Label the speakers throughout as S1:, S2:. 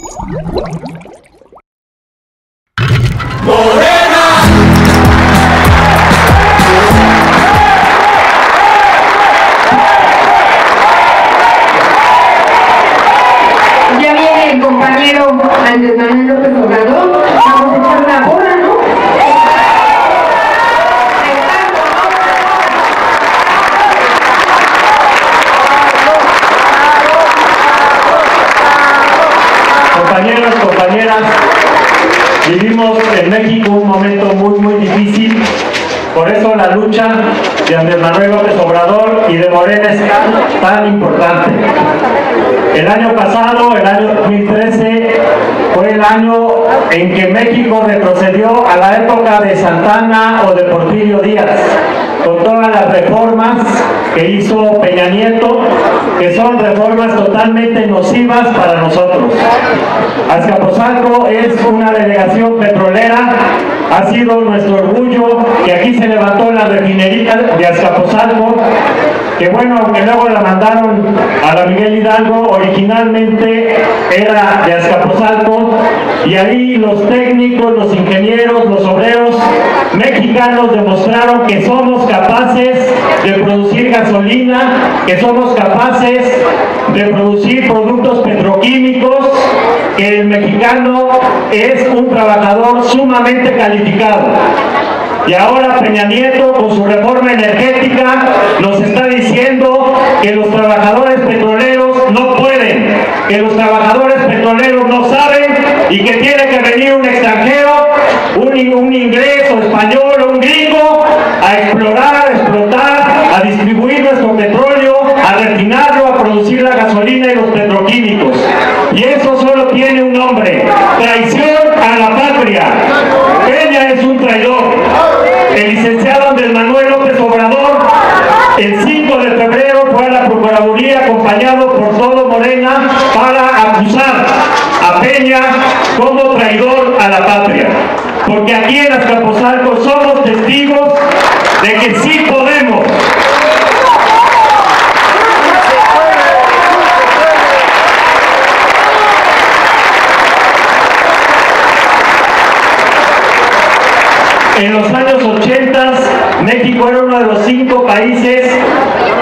S1: Ya viene el compañero Andrés Manuel López Obrador. Vamos a echar una porra, ¿no?
S2: Compañeros, compañeras, vivimos en México un momento muy difícil. Por eso la lucha de Andrés Manuel López Obrador y de Morena es tan importante. El año pasado, el año 2013, fue el año en que México retrocedió a la época de Santana o de Porfirio Díaz, con todas las reformas que hizo Peña Nieto, que son reformas totalmente nocivas para nosotros. Azcapotzalco es una delegación petrolera, ha sido nuestro orgullo, que aquí se levantó la refinería de Azcapotzalco, que bueno, aunque luego la mandaron a la Miguel Hidalgo, originalmente era de Azcapotzalco, y ahí los técnicos, los ingenieros, los obreros mexicanos demostraron que somos capaces de producir gasolina, que somos capaces de producir productos petroquímicos, que el mexicano es un trabajador sumamente calificado. Y ahora Peña Nieto, con su reforma energética, nos está diciendo que los trabajadores petroleros no pueden, que los trabajadores petroleros no saben y que tiene que venir un extranjero, un inglés o español o un gringo a explorar, a explotar, a distribuir nuestro petróleo, a refinarlo, a producir la gasolina y los petroquímicos. Y eso solo tiene un nombre: traición a la patria. Peña es un traidor. El licenciado Andrés Manuel López Obrador, el 5 de febrero, fue a la Procuraduría acompañado por todo Morena para acusar a Peña como traidor a la patria. Porque aquí en Azcapotzalco somos testigos de que sí podemos. En los años 80, México era uno de los 5 países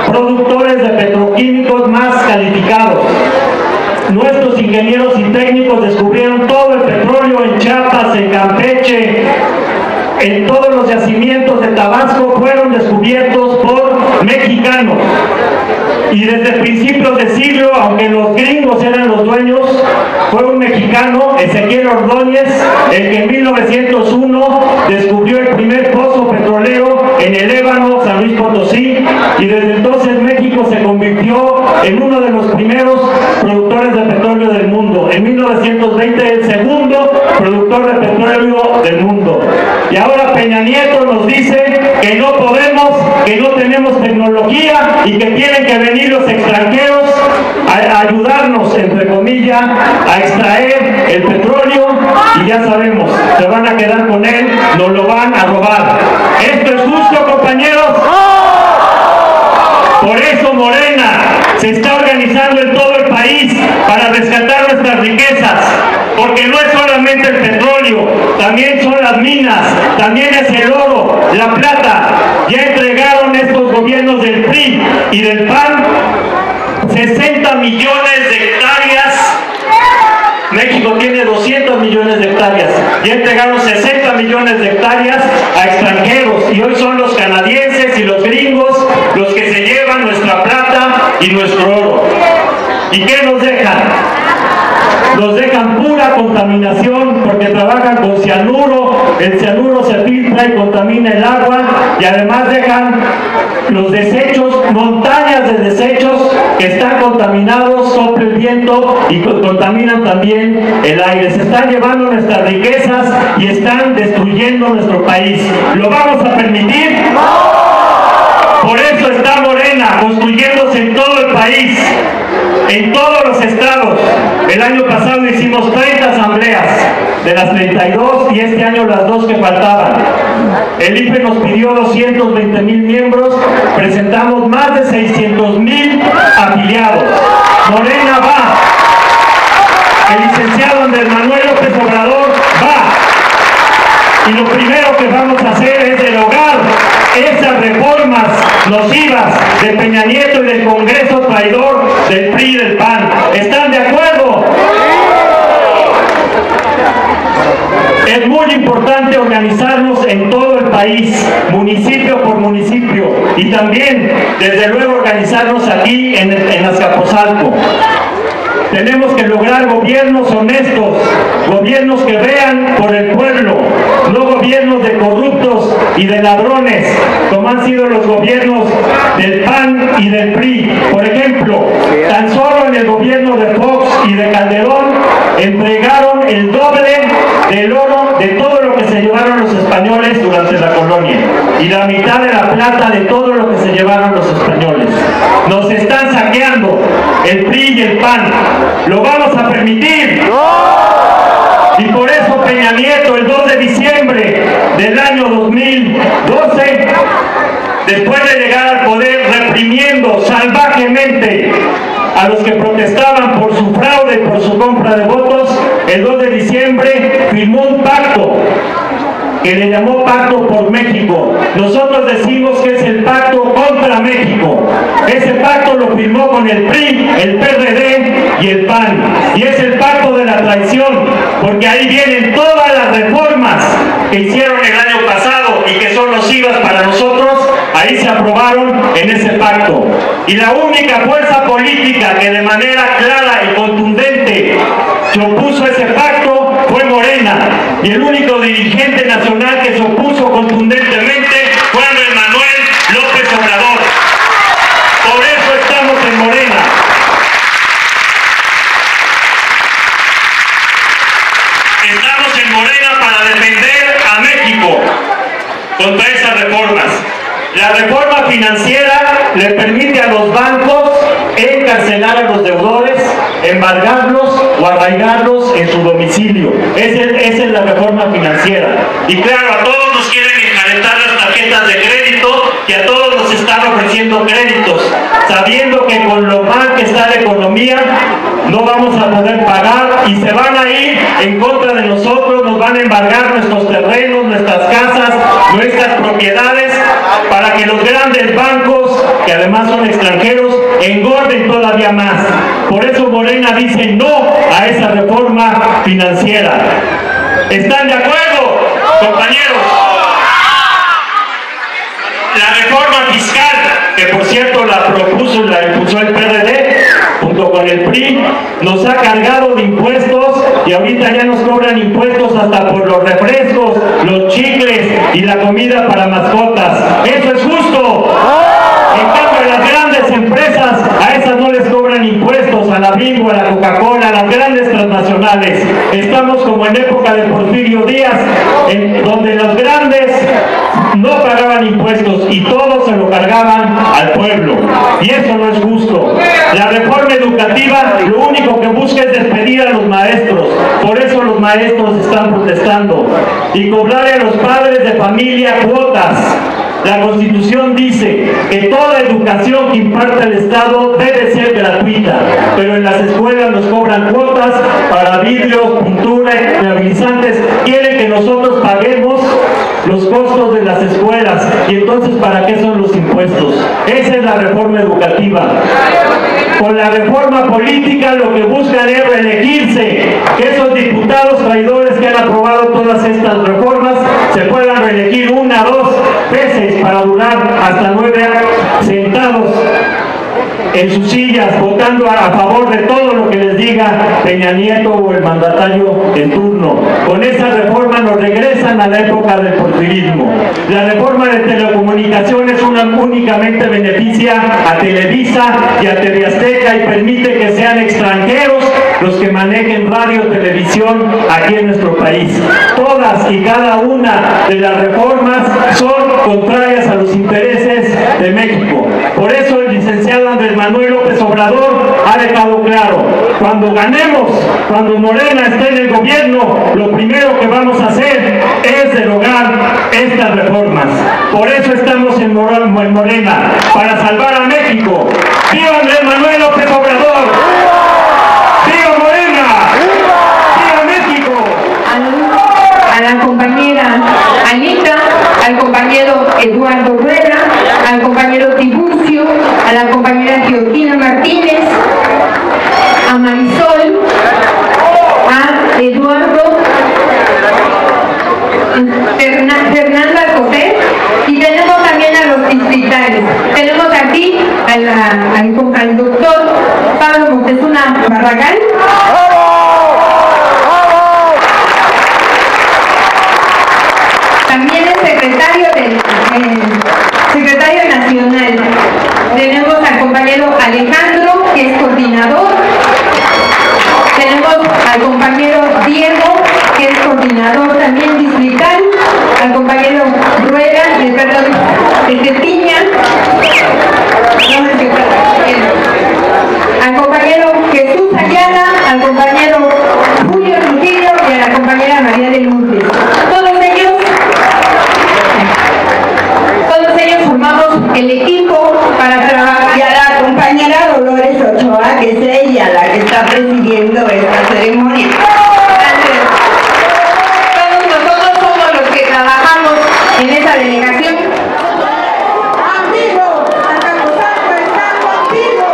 S2: productores de petroquímicos más calificados. Nuestros ingenieros y técnicos descubrieron todo el petróleo en Chiapas, en Campeche, en todos los yacimientos de Tabasco fueron descubiertos por mexicanos. Y desde principios de siglo, aunque los gringos eran los dueños, fue un mexicano, Ezequiel Ordóñez, el que en 1901 descubrió el primer pozo petrolero en el Ébano, San Luis Potosí, y desde entonces México se convirtió en uno de los primeros productores de petróleo del mundo. En 1920 el segundo productor de petróleo del mundo. Y ahora Peña Nieto nos dice que no podemos, que no tenemos tecnología y que tienen que venir los extranjeros a ayudarnos, entre comillas, a extraer el petróleo, y ya sabemos, se van a quedar con él, nos lo van a robar. ¿Esto es justo, compañeros? Por eso Morena se está organizando en todo el país para rescatar nuestras riquezas, porque no es solamente el petróleo, también son las minas, también es el oro, la plata. Ya entregaron estos gobiernos del PRI y del PAN 60 millones de hectáreas. México tiene 200 millones de hectáreas. Ya entregaron 60 millones de hectáreas a extranjeros, y hoy son los canadienses y los gringos los que se llevan nuestra plata y nuestro oro. ¿Y qué nos dejan? Nos dejan pura contaminación, porque trabajan con cianuro. El cianuro se filtra y contamina el agua, y además dejan los desechos, montañas de desechos que están contaminados, sopla el viento y contaminan también el aire. Se están llevando nuestras riquezas y están destruyendo nuestro país. ¿Lo vamos a permitir? Por eso está Morena construyéndose en todo el país, en todos los estados. El año pasado hicimos 30 asambleas de las 32, y este año las 2 que faltaban. El IFE nos pidió 220,000 miembros, presentamos más de 600,000 afiliados. Morena va. El licenciado país, municipio por municipio, y también, desde luego, organizarnos aquí en Azcapotzalco. Tenemos que lograr gobiernos honestos, gobiernos que vean por el pueblo, no gobiernos de corruptos y de ladrones, como han sido los gobiernos del PAN y del PRI. Por ejemplo, tan solo en el gobierno de Fox y de Calderón entregaron el doble del oro de todo lo que se llevaron los españoles durante la colonia y la mitad de la plata de todo lo que se llevaron los españoles. Nos están saqueando el PRI y el PAN. ¿Lo vamos a permitir? ¡No! Y por eso Peña Nieto, el 2 de diciembre del año 2012, después de llegar al poder reprimiendo salvajemente a los que protestaban por su fraude y por su compra de votos, el 2 de diciembre firmó un pacto que le llamó Pacto por México. Nosotros decimos que es el pacto contra México. Ese pacto lo firmó con el PRI, el PRD y el PAN. Y es el pacto de la traición, porque ahí vienen todas las reformas que hicieron el año pasado y que son nocivas para nosotros. Ahí se aprobaron en ese pacto. Y la única fuerza política que de manera clara y contundente se opuso a ese pacto fue Morena. Y el único dirigente nacional que se opuso contundentemente fue Andrés Manuel López Obrador. Por eso estamos en Morena. Estamos en Morena para defender a México contra esas reformas. La reforma financiera le permite a los bancos encarcelar a los deudores, embargarlos o arraigarlos en su domicilio. Esa es la reforma financiera. Y claro, a todos nos quieren enjaretar las tarjetas de crédito y a todos nos están ofreciendo créditos, sabiendo que con lo mal que está la economía no vamos a poder pagar y se van a ir en contra de nosotros, nos van a embargar nuestros terrenos, nuestras casas, nuestras propiedades, para que los grandes bancos, que además son extranjeros, engorden todavía más. Por eso Morena dice no a esa reforma financiera. ¿Están de acuerdo, compañeros? La reforma fiscal, que por cierto la propuso y la impulsó el PRD, junto con el PRI, nos ha cargado de impuestos y ahorita ya nos cobran impuestos hasta por los refrescos, los chicles y la comida para mascotas. ¡Eso es justo! En cambio, las grandes empresas, a esas no les cobran impuestos, a la Bimbo, a la Coca-Cola, a las grandes transnacionales. Estamos como en época de Porfirio Díaz, en donde los grandes no pagaban impuestos y todo se lo cargaban al pueblo. Y eso no es justo. La reforma educativa lo único que busca es despedir a los maestros. Por eso los maestros están protestando. Y cobrarle a los padres de familia cuotas. La Constitución dice que toda educación que imparte el Estado debe ser gratuita, pero en las escuelas nos cobran cuotas para vidrios, pintura, impermeabilizantes. Quieren que nosotros paguemos los costos de las escuelas. Y entonces, ¿para qué son los impuestos? Esa es la reforma educativa. Con la reforma política lo que buscan es reelegirse, que esos diputados traidores que han aprobado todas estas reformas se puedan reelegir una, dos veces para durar hasta 9 años sentados en sus sillas votando a favor de todo lo que les diga Peña Nieto o el mandatario en turno. Con esa reforma nos regresan a la época del porfirismo. La reforma de telecomunicaciones únicamente beneficia a Televisa y a TV Azteca y permite que sean extranjeros los que manejen radio y televisión aquí en nuestro país. Todas y cada una de las reformas son contrarias a los intereses de México. Por eso el licenciado Andrés Manuel López Obrador ha dejado claro: cuando ganemos, cuando Morena esté en el gobierno, lo primero que vamos a hacer es derogar estas reformas. Por eso estamos en Morena, para salvar a México. ¡Viva Andrés Manuel López Obrador! ¡Viva Morena! ¡Viva México!
S1: A la compañera Anita, al compañero Eduardo Rueda, al compañero Tiburcio, a la compañera Georgina Martínez, a Marisol, a Eduardo, Fernanda José, al doctor Pablo Moctezuma Barragán. También es secretario nacional. Tenemos al compañero Alejandro, que es coordinador. Tenemos al compañero Diego, que es coordinador también distrital. Al compañero Rueda, de Cepiña. Al compañero Jesús Ayala, al compañero Julio Trujillo y a la compañera María de Lourdes. Todos ellos formamos el equipo para trabajar.
S3: Y a la compañera Dolores Ochoa, que es ella la que está presidiendo esta ceremonia.
S1: Todos nosotros somos los que trabajamos en esa delegación.
S3: ¡Amigo! ¡Azcapotzalco está contigo!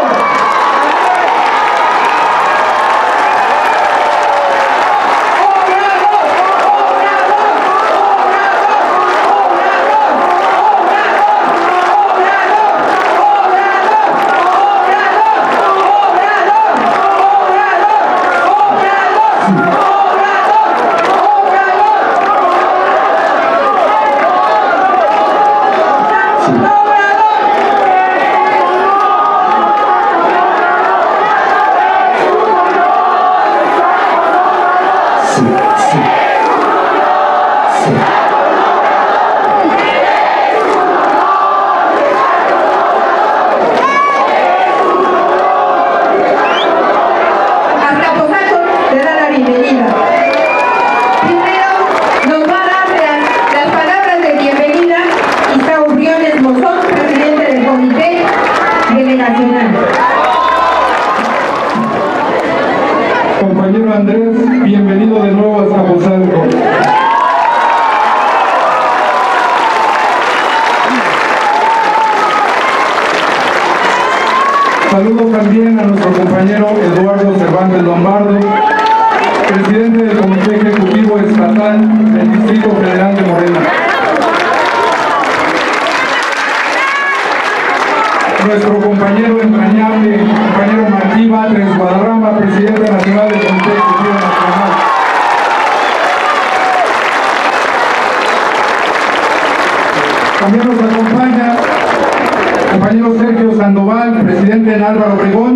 S4: Compañero Andrés, bienvenido de nuevo a Azcapotzalco. Saludo también a nuestro compañero Eduardo Cervantes Lombardo, presidente del Comité Ejecutivo Estatal del Distrito Federal de Morena. Nuestro compañero entrañable, compañero Martí Batres Guadarrama, presidente nacional del Comité Ejecutivo Nacional. También nos acompaña el compañero Sergio Sandoval, presidente en Álvaro Obregón.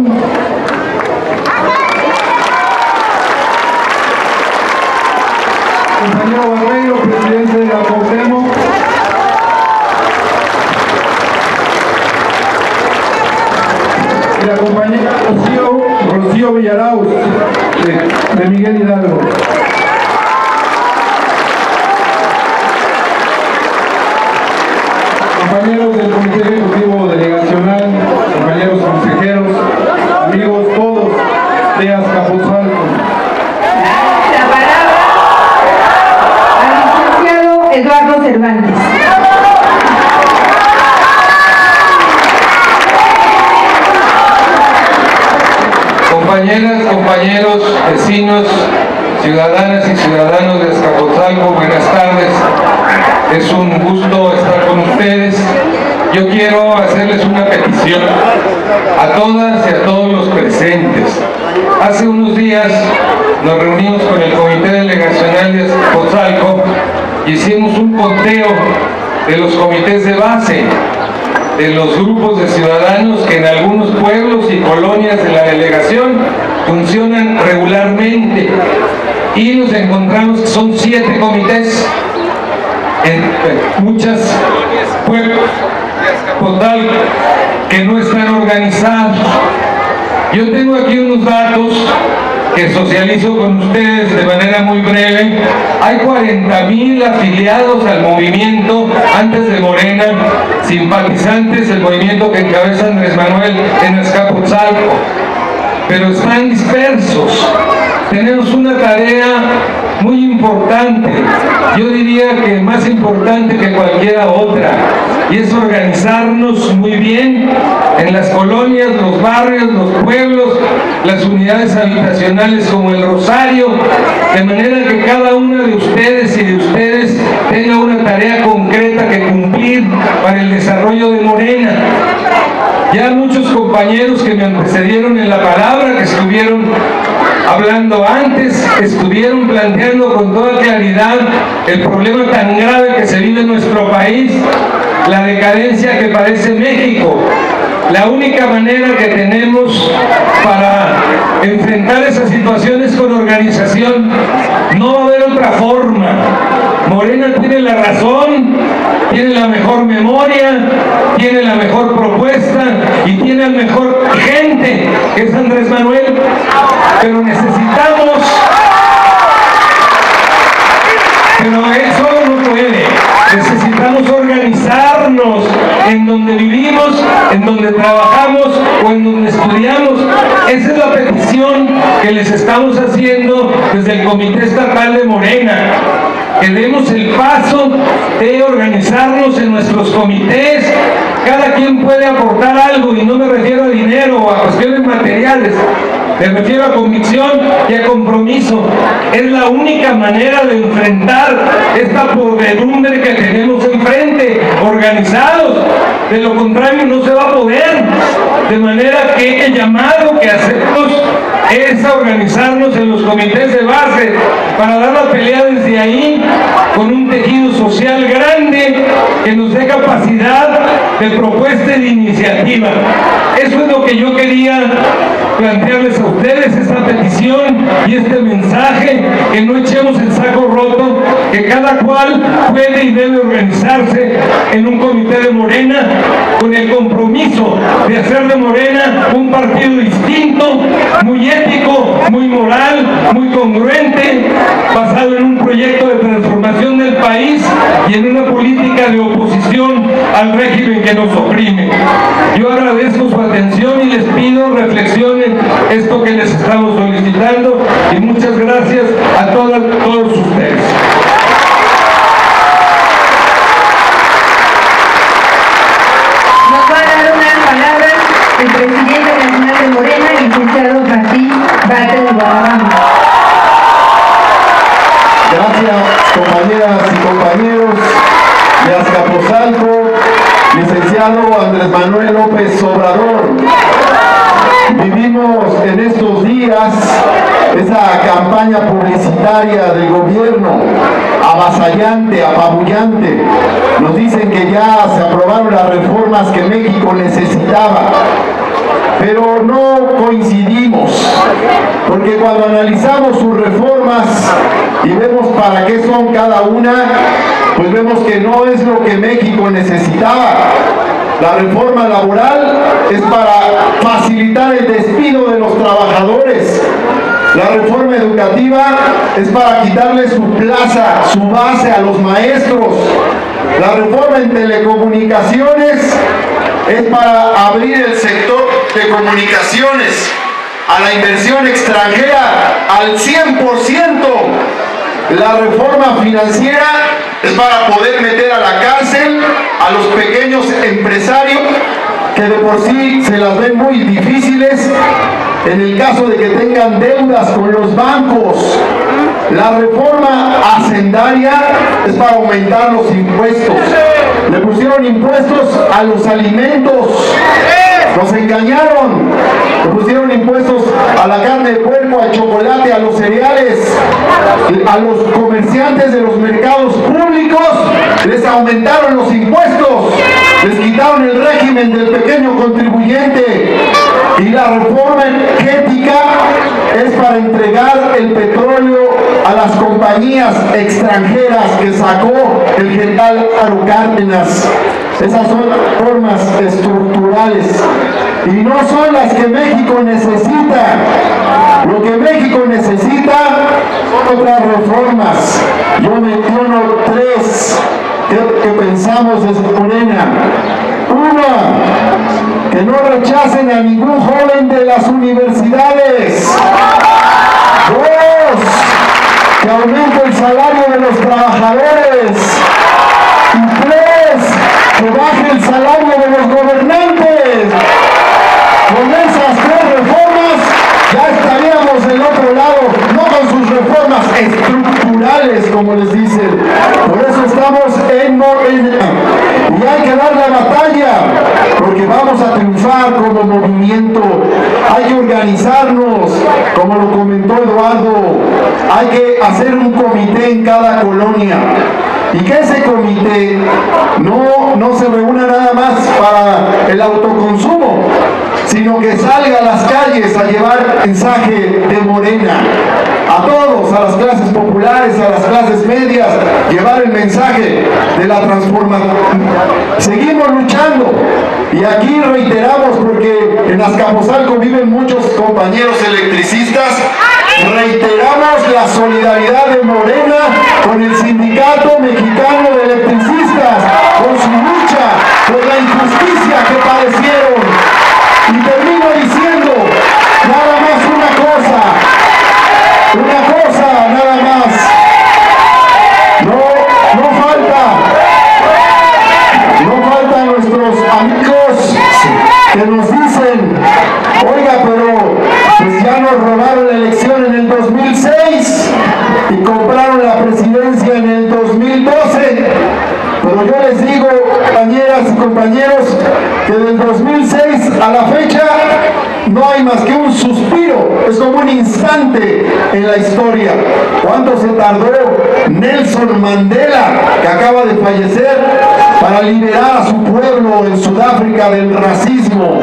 S4: Compañero Barreiro, presidente de la Cuauhtémoc. Y la compañera Rocío Villarauz, de Miguel Hidalgo. Compañeros del Comité Ejecutivo Delegacional, compañeros consejeros, amigos todos de Azcapotzalco.
S1: La palabra al licenciado Eduardo Cervantes.
S5: Compañeras, compañeros, vecinos, ciudadanas y ciudadanos de Azcapotzalco, buenas tardes. Es un gusto estar con ustedes. Yo quiero hacerles una petición a todas y a todos los presentes. Hace unos días nos reunimos con el Comité Delegacional de Azcapotzalco y hicimos un conteo de los comités de base, de los grupos de ciudadanos que en algunos pueblos y colonias de la delegación funcionan regularmente, y nos encontramos que son 7 comités en muchas pueblos de Azcapotzalco que no están organizados. Yo tengo aquí unos datos que socializo con ustedes de manera muy breve. Hay 40,000 afiliados al movimiento antes de Morena, simpatizantes del movimiento que encabeza Andrés Manuel en Azcapotzalco, pero están dispersos. Tenemos una tarea muy importante, yo diría que más importante que cualquiera otra, y es organizarnos muy bien en las colonias, los barrios, los pueblos, las unidades habitacionales como el Rosario, de manera que cada una de ustedes y de ustedes tenga una tarea concreta que cumplir para el desarrollo de Morena. Ya muchos compañeros que me antecedieron en la palabra, que estuvieron hablando antes, estuvieron planteando con toda claridad el problema tan grave que se vive en nuestro país, la decadencia que padece México. La única manera que tenemos para enfrentar esas situaciones con organización, no va a haber otra forma. Morena tiene la razón, tiene la mejor memoria, tiene la mejor propuesta y tiene el mejor gente, que es Andrés Manuel, pero él solo no puede. Necesitamos organizarnos en donde vivimos, en donde trabajamos o en donde estudiamos. Esa es la petición que les estamos haciendo desde el Comité Estatal de Morena, que demos el paso de organizarnos en nuestros comités. Cada quien puede aportar algo, y no me refiero a dinero o a cuestiones materiales, me refiero a convicción y a compromiso. Es la única manera de enfrentar esta podredumbre que tenemos enfrente, organizados. De lo contrario no se va a poder. De manera que el llamado que hacemos es a organizarnos en los comités de base para dar la pelea desde ahí, con un tejido social grande que nos dé capacidad de propuesta y de iniciativa. Eso es lo que yo quería plantearles a ustedes, esta petición y este mensaje, que no echemos el saco roto, que cada cual puede y debe organizarse en un comité de Morena con el compromiso de hacer de Morena un partido distinto, muy ético, muy moral, muy congruente, basado en un proyecto de transformación del país y en una política de oposición al régimen que nos oprime. Yo agradezco su atención y les pido reflexionen esto que les estamos solicitando, y muchas gracias a todos ustedes.
S1: Nos va a dar unas palabras el presidente nacional de Morena, licenciado Martín Vázquez de Guadalajara.
S6: Gracias, compañeras y compañeros de Azcapotzalco, licenciado Andrés Manuel López Obrador. Vivimos en estos días esa campaña publicitaria del gobierno, avasallante, apabullante. Nos dicen que ya se aprobaron las reformas que México necesitaba, pero no coincidimos, porque cuando analizamos sus reformas y vemos para qué son cada una, pues vemos que no es lo que México necesitaba. La reforma laboral es para facilitar el despido de los trabajadores. La reforma educativa es para quitarle su plaza, su base a los maestros. La reforma en telecomunicaciones es para abrir el sector de comunicaciones a la inversión extranjera al 100%. La reforma financiera es para poder meter a la cárcel a los pequeños empresarios que de por sí se las ven muy difíciles en el caso de que tengan deudas con los bancos. La reforma hacendaria es para aumentar los impuestos. Le pusieron impuestos a los alimentos. Nos engañaron. Le pusieron impuestos a la carne de puerco, al chocolate, a los cereales, a los comerciantes de los mercados públicos. Les aumentaron los impuestos. Les quitaron el régimen del pequeño contribuyente. Y la reforma energética es para entregar el petróleo a las compañías extranjeras que sacó el general Lázaro Cárdenas. Esas son reformas estructurales y no son las que México necesita. Lo que México necesita son otras reformas. Yo menciono tres que pensamos desde Morena. Una, que no rechacen a ningún joven de las universidades. Dos, que aumente el salario de los trabajadores. Y tres, que baje el salario de los gobernantes. Con esas tres reformas ya estaríamos del otro lado, no con sus reformas estructurales, como les dicen. Por eso estamos en Morena. Y hay que dar la batalla, porque vamos a triunfar. trabajar como movimiento, hay que organizarnos, como lo comentó Eduardo, hay que hacer un comité en cada colonia. Y que ese comité no se reúna nada más para el autoconsumo, sino que salga a las calles a llevar mensaje de Morena, a todos, a las clases populares, a las clases medias, llevar el mensaje de la transformación. Seguimos luchando y aquí reiteramos, porque en Azcapotzalco viven muchos compañeros electricistas, reiteramos la solidaridad de Morena con el Sindicato Mexicano de Electricistas, con su lucha por la injusticia que padecieron. Y termino diciendo nada más una cosa nada más. No faltan nuestros amigos que nos dicen, oiga, pero pues ya nos robaron la elección en el 2006 y compraron la presidencia en el 2012. Pero yo les digo, compañeras y compañeros, que del 2006 a la fecha no hay más que un suspiro, es como un instante en la historia. ¿Cuánto se tardó Nelson Mandela, que acaba de fallecer, para liberar a su pueblo en Sudáfrica del racismo?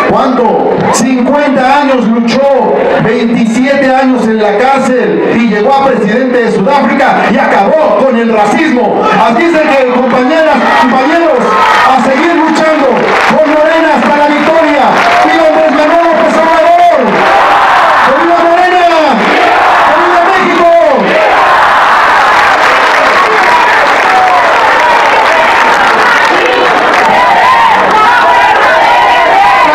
S6: ¿Cuánto? 50 años luchó, 27 años en la cárcel y llegó a presidente de Sudáfrica y acabó con el racismo. Así es que, compañeras, compañeros, a seguir luchando con Morena hasta la victoria. ¡Viva Andrés Manuel López Obrador! ¡Que viva Morena! ¡Que viva México!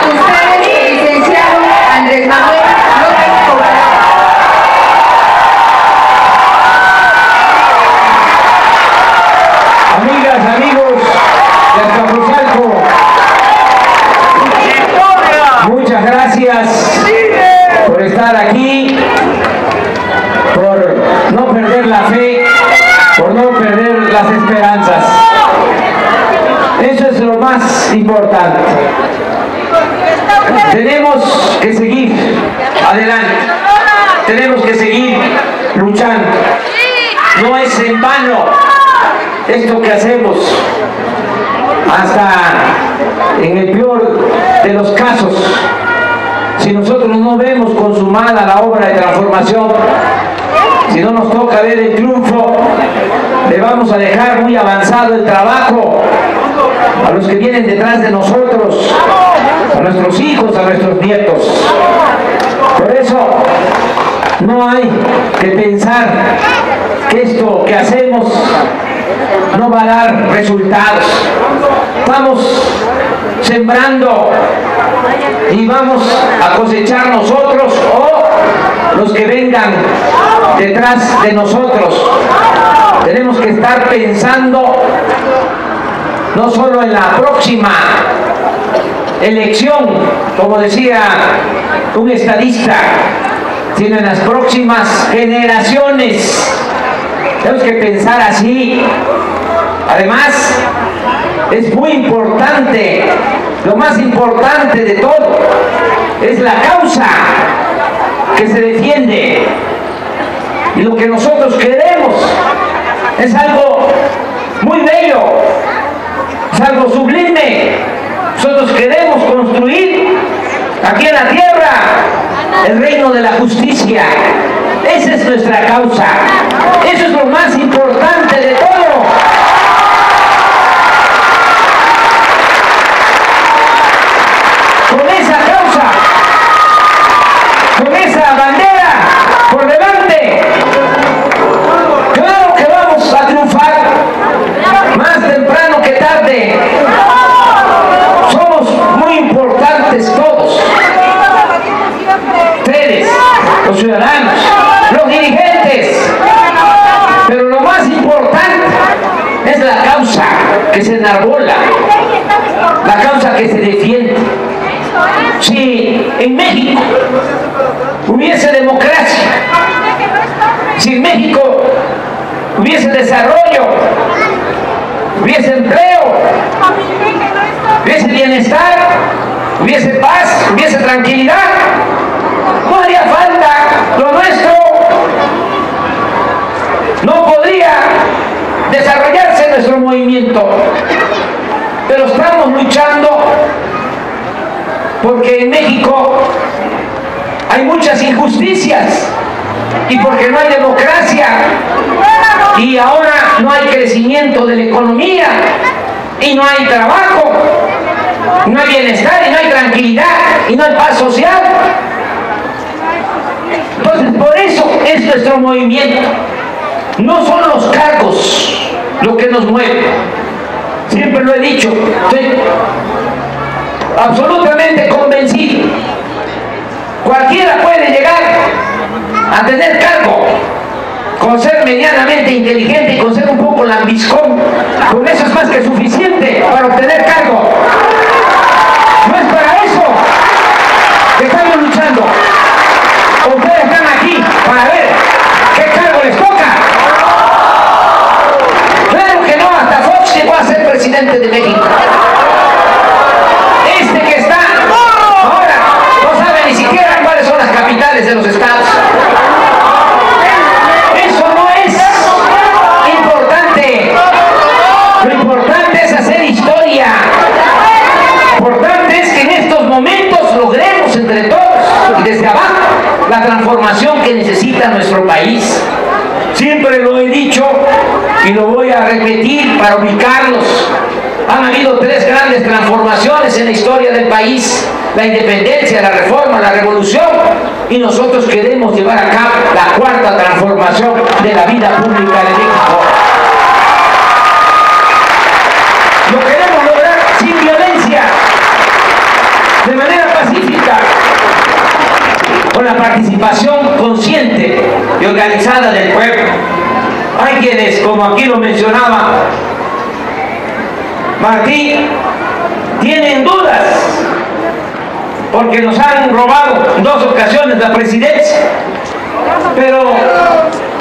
S1: Con ustedes, licenciado Andrés Manuel López Obrador.
S7: Amigas, amigos de Azcapotzalco, muchas gracias por estar aquí, por no perder la fe, por no perder las esperanzas. Eso es lo más importante. Tenemos que seguir adelante, tenemos que seguir luchando. No es en vano esto que hacemos. Hasta en el peor de los casos, si nosotros no vemos consumada la obra de transformación, si no nos toca ver el triunfo, le vamos a dejar muy avanzado el trabajo a los que vienen detrás de nosotros, a nuestros hijos, a nuestros nietos. Por eso no hay que pensar que esto que hacemos no va a dar resultados. Estamos sembrando y vamos a cosechar nosotros o los que vengan detrás de nosotros. Tenemos que estar pensando no solo en la próxima elección, como decía un estadista, sino en las próximas generaciones. Tenemos que pensar así. Además, es muy importante, lo más importante de todo es la causa que se defiende, y lo que nosotros queremos es algo muy bello, es algo sublime. Nosotros queremos construir aquí en la tierra el reino de la justicia. Esa es nuestra causa, eso es lo más importante de todo. Con esa causa, con esa bandera por delante, claro que vamos a triunfar, más temprano que tarde. Somos muy importantes todos, ustedes, los ciudadanos, los dirigentes, pero lo más importante es la causa que se enarbola, la causa que se defiende. Si en México hubiese democracia, si en México hubiese desarrollo, hubiese empleo, hubiese bienestar, hubiese paz, hubiese tranquilidad, no haría falta lo nuestro, no podría desarrollarse nuestro movimiento, pero estamos luchando porque en México hay muchas injusticias y porque no hay democracia y ahora no hay crecimiento de la economía y no hay trabajo, no hay bienestar y no hay tranquilidad y no hay paz social. Entonces por eso es nuestro movimiento. No son los cargos lo que nos mueve. Siempre lo he dicho, estoy absolutamente convencido. Cualquiera puede llegar a tener cargo con ser medianamente inteligente y con ser un poco lambiscón. Con eso es más que suficiente para obtener cargo. No es para eso que estamos luchando. Ustedes están aquí para ver qué cargo les toca. Claro que no, hasta Fox llegó a ser presidente de México. Este que está ahora no sabe ni siquiera cuáles son las capitales de los estados. Eso no es importante. Lo importante es hacer historia. Lo importante es que en estos momentos logremos entre todos y desde abajo la transformación que necesita nuestro país. Siempre lo he dicho y lo voy a repetir para ubicarlos. Han habido 3 grandes transformaciones en la historia del país: la independencia, la reforma, la revolución, y nosotros queremos llevar a cabo la 4ª transformación de la vida pública de México. Lo queremos lograr sin violencia, de manera pacífica, con la participación consciente y organizada del pueblo. Hay quienes, como aquí lo mencionaba Martín, tienen dudas porque nos han robado en 2 ocasiones la presidencia, pero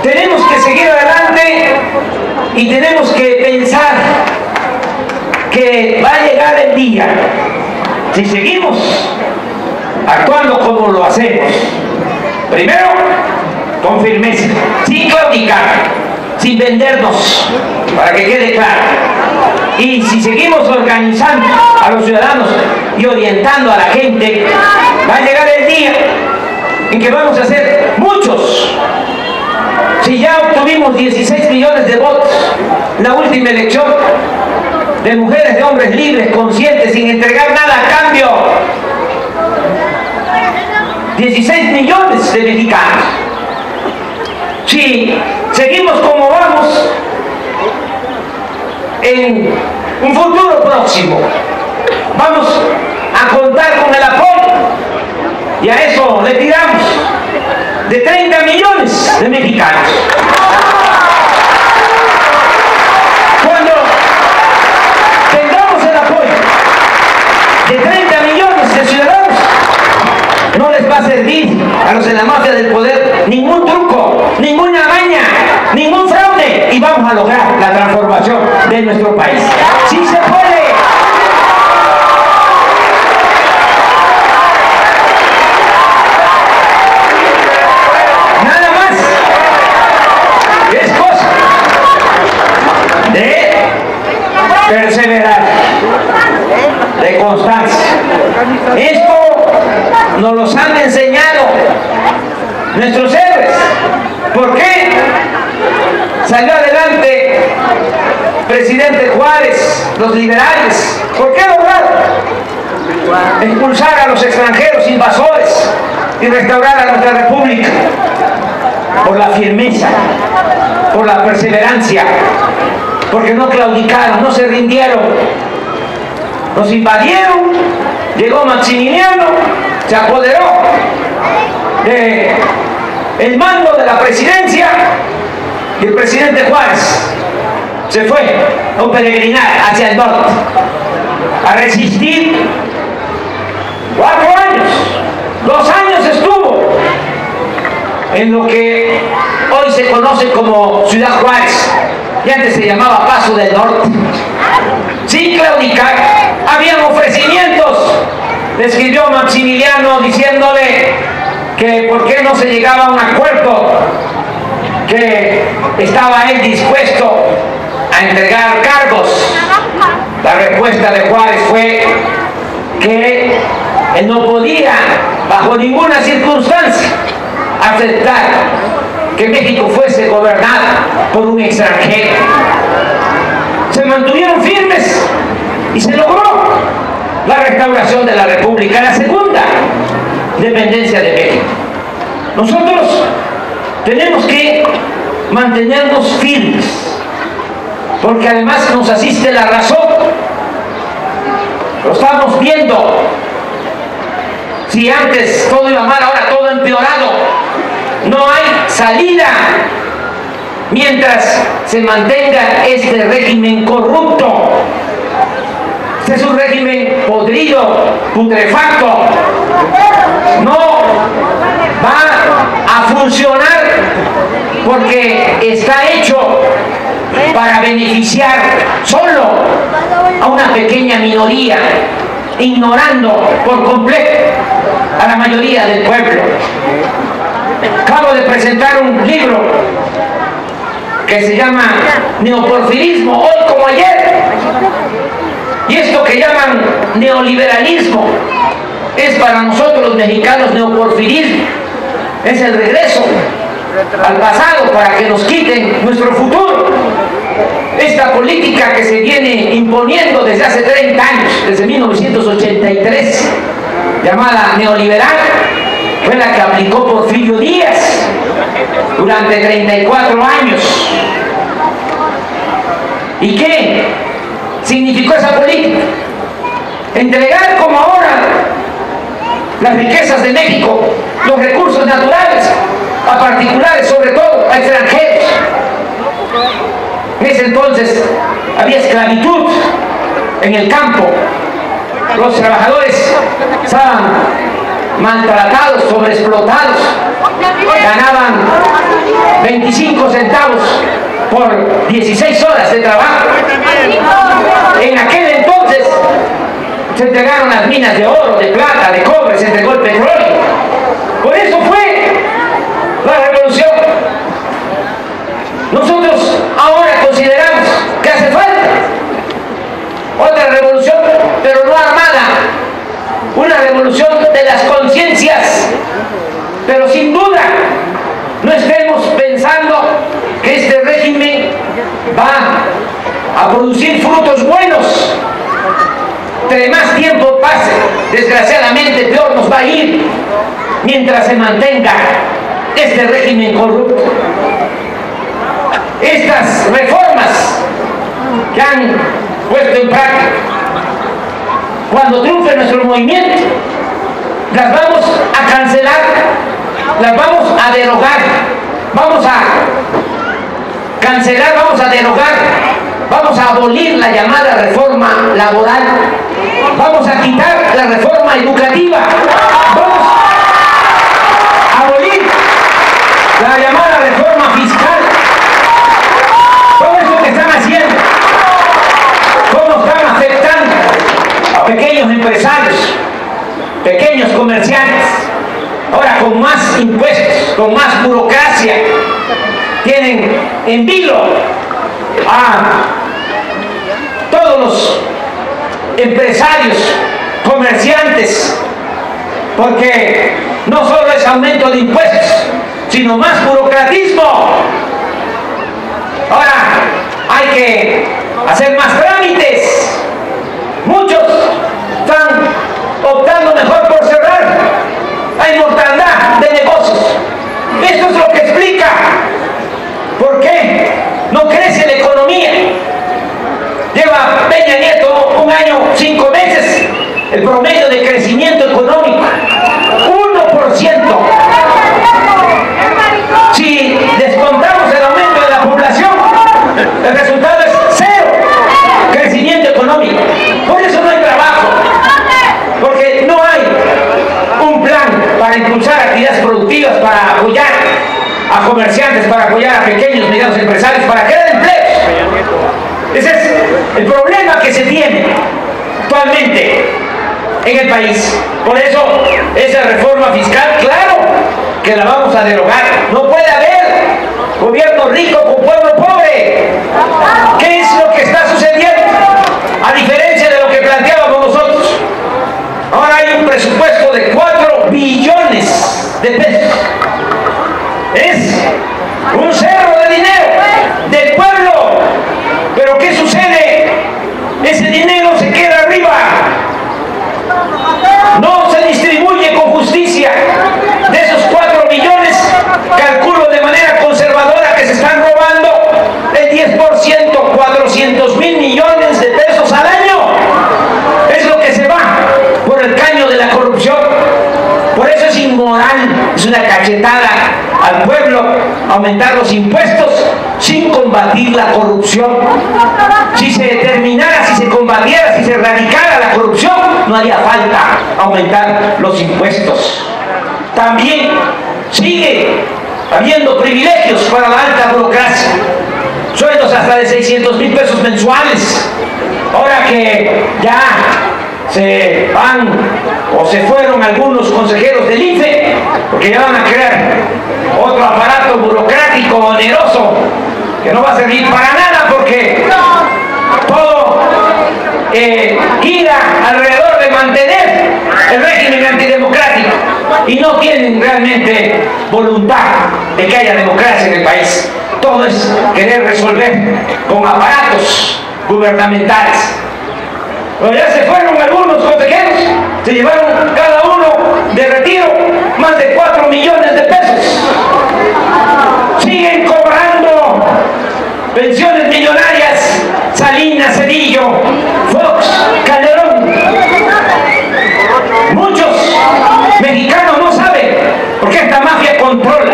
S7: tenemos que seguir adelante y tenemos que pensar que va a llegar el día, si seguimos actuando como lo hacemos, primero con firmeza, sin claudicar, sin vendernos, para que quede claro, y si seguimos organizando a los ciudadanos y orientando a la gente, va a llegar el día en que vamos a ser muchos. Si ya obtuvimos 16 millones de votos en la última elección, de mujeres, de hombres libres, conscientes, sin entregar nada a cambio, 16 millones de mexicanos. Si seguimos como vamos, en un futuro próximo vamos a contar con el apoyo, y a eso le tiramos, de 30 millones de mexicanos. Cuando tengamos el apoyo de 30 millones de ciudadanos, no les va a servir a los de la mafia del poder ningún truco, ninguna maña, ningún fraude, y vamos a lograr la transformación de nuestro país. ¡Sí se puede! Nada más. Es cosa de perseverar, de constancia. Esto nos los han enseñado nuestros héroes. ¿Por qué salió adelante presidente Juárez, los liberales? ¿Por qué lograron expulsar a los extranjeros invasores y restaurar a nuestra república? Por la firmeza, por la perseverancia, porque no claudicaron, no se rindieron. Nos invadieron, llegó Maximiliano, se apoderó del mando de la presidencia, y el presidente Juárez se fue a un peregrinar hacia el norte a resistir 4 años. 2 años estuvo en lo que hoy se conoce como Ciudad Juárez, y antes se llamaba Paso del Norte, sin claudicar. Habían ofrecimientos le escribió a Maximiliano diciéndole que por qué no se llegaba a un acuerdo, que estaba él dispuesto a entregar cargos. La respuesta de Juárez fue que él no podía, bajo ninguna circunstancia, aceptar que México fuese gobernado por un extranjero. Se mantuvieron firmes y se logró la restauración de la República, la segunda independencia de México. Nosotros tenemos que mantenernos firmes, porque además nos asiste la razón. Lo estamos viendo. Si antes todo iba mal, ahora todo empeorado. No hay salida mientras se mantenga este régimen corrupto. Este es un régimen podrido, putrefacto. No va a funcionar porque está hecho para beneficiar solo a una pequeña minoría, ignorando por completo a la mayoría del pueblo. Acabo de presentar un libro que se llama Neoporfirismo, hoy como ayer. Y esto que llaman neoliberalismo es para nosotros los mexicanos neoporfirismo. Es el regreso al pasado para que nos quiten nuestro futuro. Esta política que se viene imponiendo desde hace 30 años, desde 1983, llamada neoliberal, fue la que aplicó Porfirio Díaz durante 34 años. ¿Y qué significó esa política? Entregar como ahora las riquezas de México, los recursos naturales, a particulares, sobre todo a extranjeros. En ese entonces había esclavitud en el campo. Los trabajadores estaban maltratados, sobreexplotados. Ganaban 25 centavos por 16 horas de trabajo. En aquel entonces se entregaron las minas de oro, de plata, de cobre, se entregó el petróleo. Por eso fue la revolución. Nosotros ahora consideramos que hace falta otra revolución, pero no armada, una revolución de las conciencias. Pero sin duda no estemos pensando que este régimen va a producir frutos buenos. Entre más tiempo pase, desgraciadamente peor nos va a ir mientras se mantenga este régimen corrupto. Estas reformas que han puesto en práctica, cuando triunfe nuestro movimiento, las vamos a cancelar, las vamos a derogar, vamos a cancelar, vamos a derogar, vamos a abolir la llamada reforma laboral, vamos a quitar la reforma educativa, vamos a abolir la llamada reforma fiscal. Todo eso que están haciendo, cómo están afectando a pequeños empresarios, pequeños comerciantes, ahora con más impuestos, con más burocracia, tienen en vilo a todos los empresarios, comerciantes, porque no solo es aumento de impuestos, sino más burocratismo. Ahora hay que hacer más trámites. Muchos están optando mejor por cerrar. Hay mortandad de negocios. Esto es lo que explica por qué no crece la economía. Lleva Peña Nieto 1 año, 5 meses, el promedio de crecimiento económico 1%. Si descontamos el aumento de la población, el resultado es 0 crecimiento económico. Por eso no hay trabajo, porque no hay un plan para impulsar actividades productivas, para apoyar a comerciantes, para apoyar a pequeños y medianos empresarios, para crear empleos. Ese es el problema que se tiene actualmente en el país. Por eso, esa reforma fiscal, claro, que la vamos a derogar. No puede haber gobierno rico con pueblo pobre. ¿Qué es lo que está sucediendo? A diferencia de lo que planteábamos nosotros, ahora hay un presupuesto de 4 billones de pesos. Es un cerro de dinero del pueblo. Pero ¿qué sucede? Ese dinero se queda arriba. No se distribuye con justicia. De esos 4 billones, calculo de manera conservadora que se están robando el 10%, 400,000 millones de pesos al año. Es lo que se va por el caño de la corrupción. Por eso es inmoral, es una cachetada al pueblo aumentar los impuestos sin combatir la corrupción. Si se determinara, si se combatiera, si se erradicara la corrupción, no haría falta aumentar los impuestos. También sigue habiendo privilegios para la alta burocracia, sueldos hasta de 600,000 pesos mensuales. Ahora que ya se van o se fueron algunos consejeros del IFE, porque ya van a crear otro aparato burocrático oneroso que no va a servir para nada, porque todo gira alrededor de mantener el régimen antidemocrático y no tienen realmente voluntad de que haya democracia en el país. Todo es querer resolver con aparatos gubernamentales. Pero ya se fueron algunos consejeros, se llevaron cada uno de retiro más de 4 millones de pesos. Siguen cobrando pensiones millonarias Salinas, Cedillo, Fox, Calderón. Muchos mexicanos no saben por qué esta mafia controla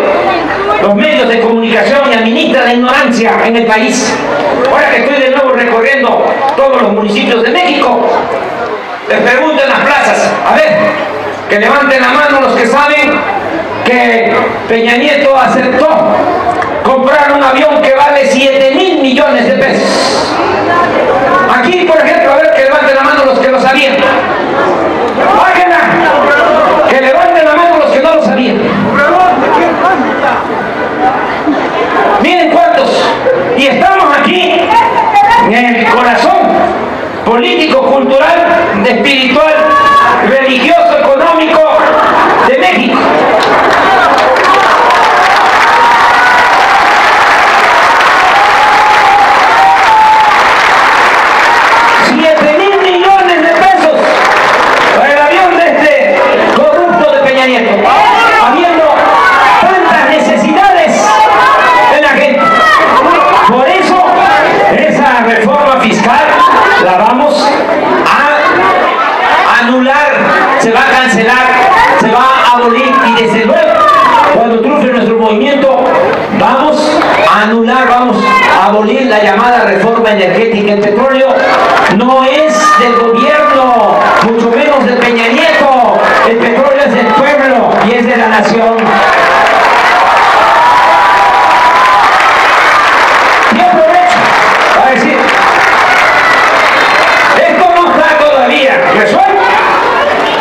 S7: los medios de comunicación y administra la ignorancia en el país. Ahora que estoy de nuevo recorriendo todos los municipios de México, les pregunto en las plazas, a ver, que levanten la mano los que saben que Peña Nieto aceptó comprar un avión que vale 7,000 millones de pesos. Aquí, por ejemplo, a ver, que levanten la mano los que lo sabían. Bájenla, que levanten la mano los que no lo sabían. Miren cuántos. Y estamos aquí en el corazón político, cultural, espiritual, religioso, económico de México. Habiendo tantas necesidades de la gente. Por eso esa reforma fiscal la vamos a anular, se va a cancelar, se va a abolir, y desde luego cuando triunfe nuestro movimiento vamos a anular, vamos a abolir la llamada reforma energética. El petróleo no es del gobierno, mucho menos de Peña Nieto. El petróleo es del pueblo y es de la nación. Y aprovecho para decir, esto no está todavía resuelto.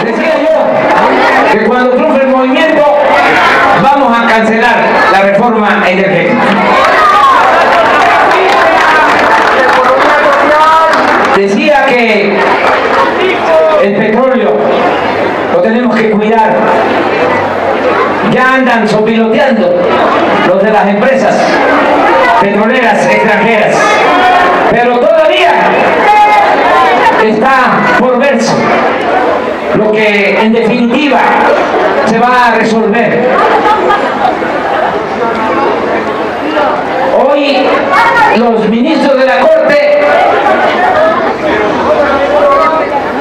S7: Decía yo que cuando triunfe el movimiento vamos a cancelar la reforma energética. Decía que el petróleo lo tenemos que cuidar. Ya andan sopiloteando los de las empresas petroleras extranjeras, pero todavía está por verse lo que en definitiva se va a resolver. Hoy los ministros de la Corte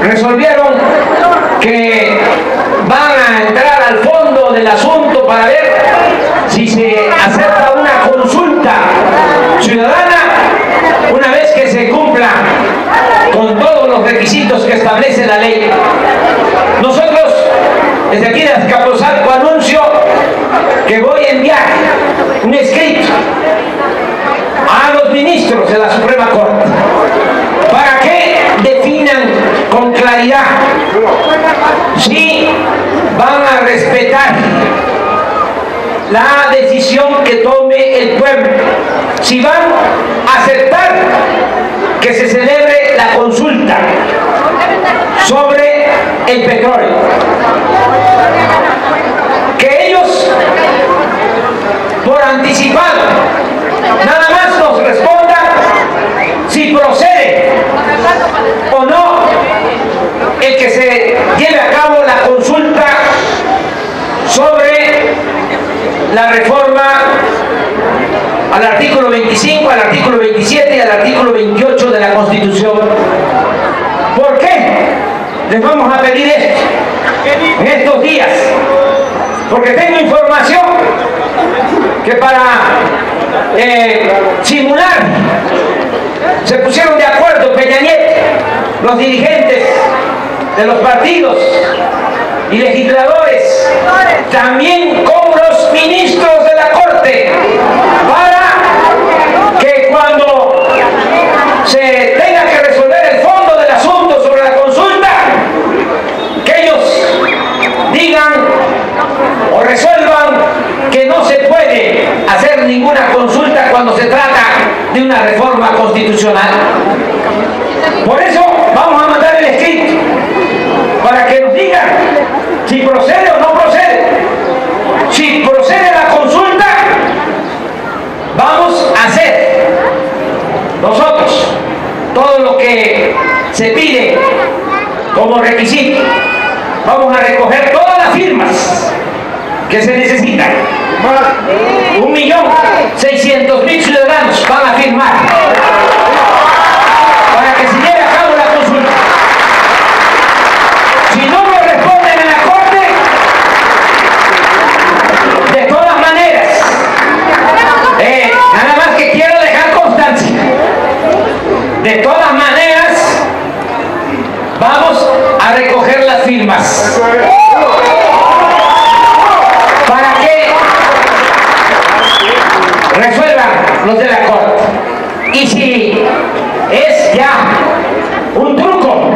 S7: resolvieron que van a entrar al fondo del asunto para ver si se acepta una consulta ciudadana una vez que se cumpla con todos los requisitos que establece la ley. Nosotros desde aquí de Azcapotzalco anuncio que voy a enviar un escrito a los ministros de la Suprema Corte para que definan con claridad si van a respetar la decisión que tome el pueblo, si van a aceptar que se celebre la consulta sobre el petróleo, que ellos por anticipado nada más nos respondan si procede o no el que se lleve a cabo la consulta sobre la reforma al artículo 25, al artículo 27 y al artículo 28 de la Constitución. ¿Por qué les vamos a pedir esto en estos días? Porque tengo información que para simular se pusieron de acuerdo Peña Nieto, los dirigentes de los partidos y legisladores, también con los ministros de la Corte, para que cuando se tenga que resolver el fondo del asunto sobre la consulta, que ellos digan o resuelvan que no se puede hacer ninguna consulta cuando se trata de una reforma constitucional. Por eso vamos a mandar el escrito para que nos digan si procede o no procede. Si procede la consulta, vamos a hacer nosotros todo lo que se pide como requisito. Vamos a recoger todas las firmas que se necesitan. 1.600.000 ciudadanos van a firmar para que se lleve a cabo la consulta. Si no me responden en la Corte, de todas maneras, nada más que quiero dejar constancia, de todas maneras vamos a recoger las firmas para que resuelvan los de la Corte. Y si es ya un truco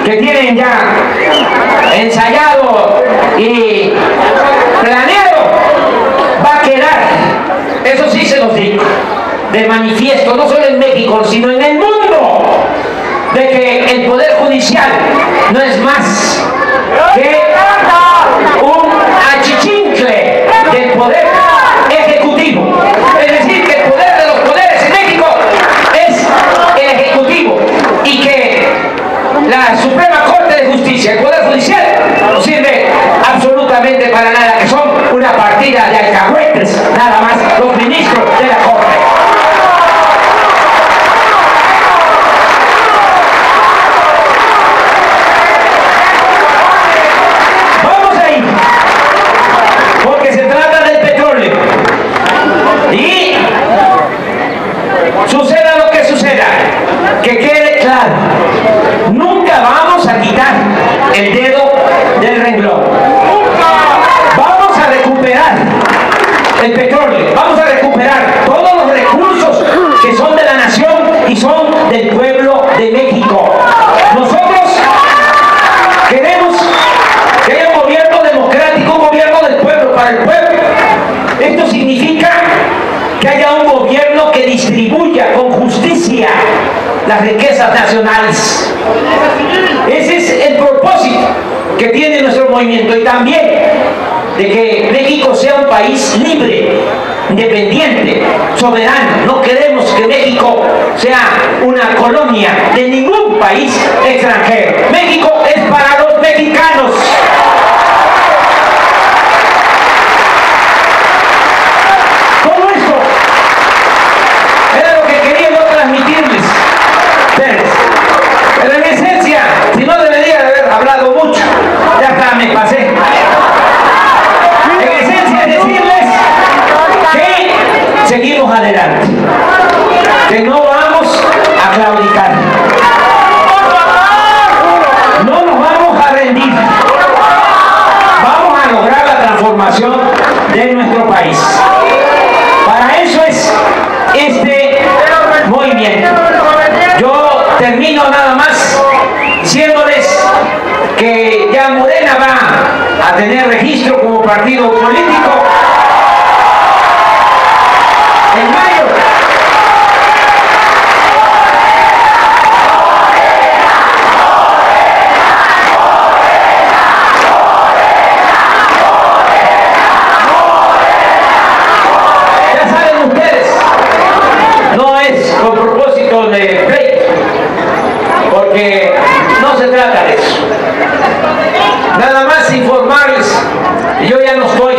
S7: que tienen ya ensayado y planeado, va a quedar, eso sí se los digo, de manifiesto, no solo en México, sino en el mundo, de que el Poder Judicial no es más que un achichincle del Poder Ejecutivo. Es decir, que el poder de los poderes en México es el Ejecutivo, y que la Suprema Corte de Justicia, el Poder Judicial, no sirve absolutamente para nada, que son una partida de alcahuetes, nada más los ministros de la Corte. Vamos ahí, porque se trata del petróleo. Y suceda lo que suceda, que quede claro, nunca vamos a quitar el dedo del renglón. Vamos a recuperar el petróleo, vamos a recuperar todos los recursos que son de la nación y son del pueblo de México. Nosotros queremos que haya un gobierno democrático, un gobierno del pueblo, para el pueblo. Esto significa que haya un gobierno que distribuya con justicia las riquezas nacionales. Ese es el propósito que tiene nuestro movimiento, y también de que México sea un país libre, independiente, soberano. No queremos que México sea una colonia de ningún país extranjero. México es para los mexicanos. Todo esto era lo que quería yo transmitirles. Pero en esencia, si no debería de haber hablado mucho, ya hasta me pasé. En esencia, decirles que seguimos adelante, que no vamos a claudicar, no nos vamos a rendir, vamos a lograr la transformación de nuestro país. Para eso es este movimiento. Yo termino nada más diciéndoles que ya partido político en mayo. Ya saben ustedes, no es con propósito de pleito, porque no se trata de eso. Nada más informarles, yo ya no estoy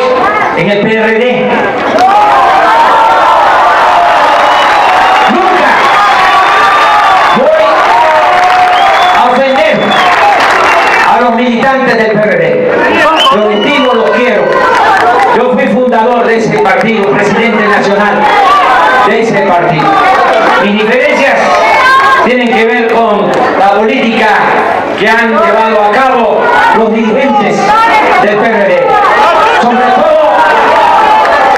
S7: en el PRD. Nunca voy a ofender a los militantes del PRD. Los estimo, los quiero. Yo fui fundador de ese partido, presidente nacional de ese partido. Mis diferencias tienen que ver con la política que han llevado a cabo los dirigentes del PRD, sobre todo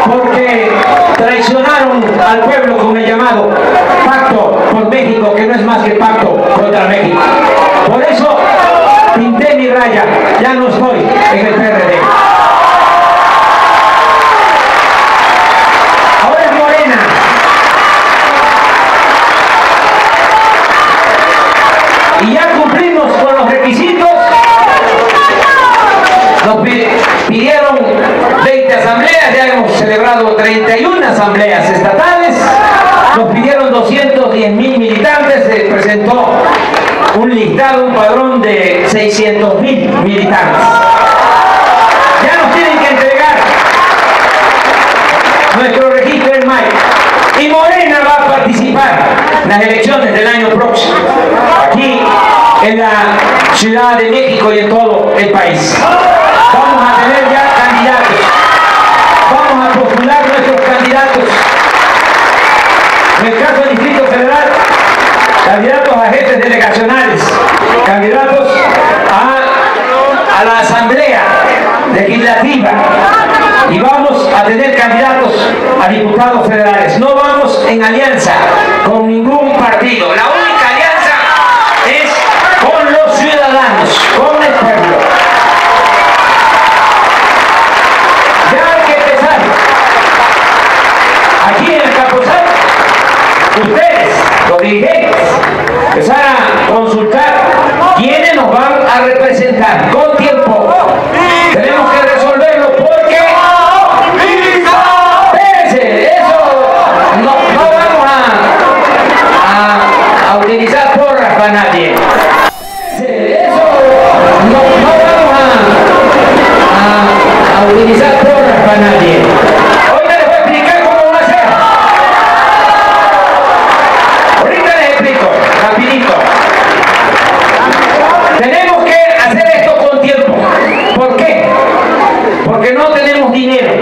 S7: porque traicionaron al pueblo con el llamado Pacto por México, que no es más que pacto contra México. Por eso pinté mi raya, ya no estoy en el PRD. Ahora es Morena. Y ya cumplimos con los requisitos. Nos pidieron 20 asambleas, ya hemos celebrado 31 asambleas estatales. Nos pidieron 210.000 militantes, se presentó un listado, un padrón de 600.000 militantes. Ya nos tienen que entregar nuestro registro en mayo. Y Morena va a participar en las elecciones del año próximo, aquí en la Ciudad de México y en todo el país. Vamos a tener ya candidatos, vamos a postular nuestros candidatos. En el caso del Distrito Federal, candidatos a jefes delegacionales, candidatos a la Asamblea Legislativa, y vamos a tener candidatos a diputados federales. No vamos en alianza con ningún partido. La única alianza es con los ciudadanos, con el pueblo. Ya hay que empezar. Aquí en el Capozal, ustedes, los dirigentes, empezar a consultar quiénes nos van a representar con tiempo. Tenemos que resolverlo porque no vamos a utilizar porras para nadie. Eso no vamos a utilizar porras para nadie. Ahorita les voy a explicar cómo va a ser. Ahorita les explico, rapidito. Tenemos que hacer esto con tiempo. ¿Por qué? Porque no tenemos dinero.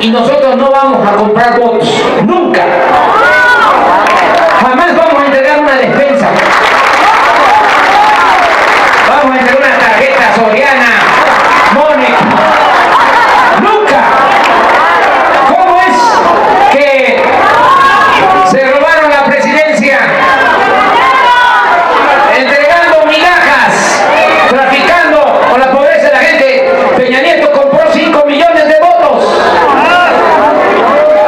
S7: Y nosotros no vamos a comprar votos, nunca. Jamás vamos a entregar una despensa. Vamos a entregar una tarjeta Soriana, Monex. Nunca. ¿Cómo es que se robaron la presidencia entregando migajas, traficando con la pobreza de la gente? Peña Nieto compró 5 millones de votos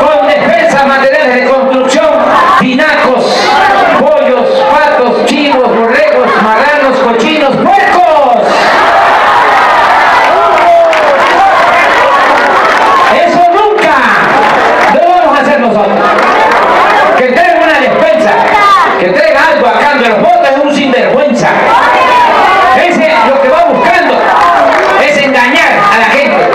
S7: con despensas, materiales de construcción, tinacos, pollos, patos, chivos, borregos, marranos, cochinos, puercos. Eso nunca lo vamos a hacer nosotros. Que entregue una despensa, que entregue algo a cambio de los votos, es un sinvergüenza. Ese lo que va buscando es engañar a la gente.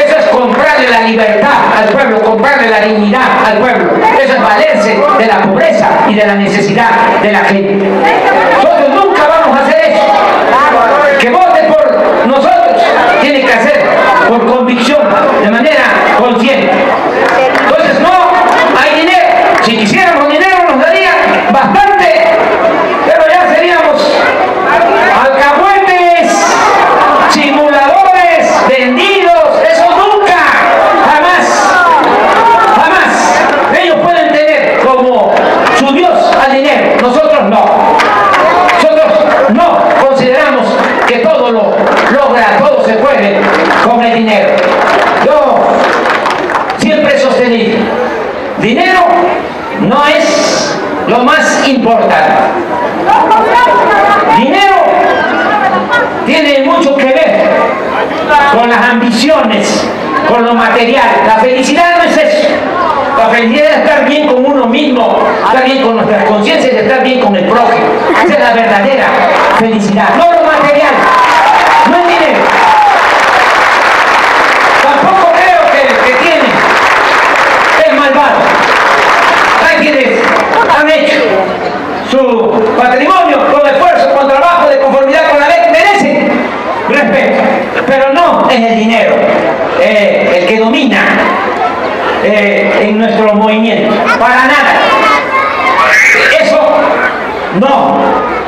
S7: Eso es comprarle la libertad al pueblo, comprarle la dignidad al pueblo. Eso es valerse de la pobreza y de la necesidad de la gente. Nosotros nunca vamos a hacer eso. Que vote por nosotros tiene que hacer por convicción, de manera consciente. Entonces no hay dinero. Si quisiéramos dinero nos daría bastante, pero ya seríamos alcahuetes, simuladores, vendidos. Eso nunca, jamás, jamás. Ellos pueden tener como su Dios al dinero, nosotros no. Nosotros no consideramos que todo lo logra, todo se puede con el tenido. Dinero no es lo más importante. Dinero tiene mucho que ver con las ambiciones, con lo material. La felicidad no es eso. La felicidad es estar bien con uno mismo, estar bien con nuestras conciencias y estar bien con el prójimo. Esa es la verdadera felicidad, no lo material, no el dinero. Tampoco creo que el que tiene es malvado. Hay quienes han hecho su patrimonio con esfuerzo, con trabajo, de conformidad con la ley, merecen respeto, pero no es el dinero el que domina en nuestro movimiento, para nada. Eso no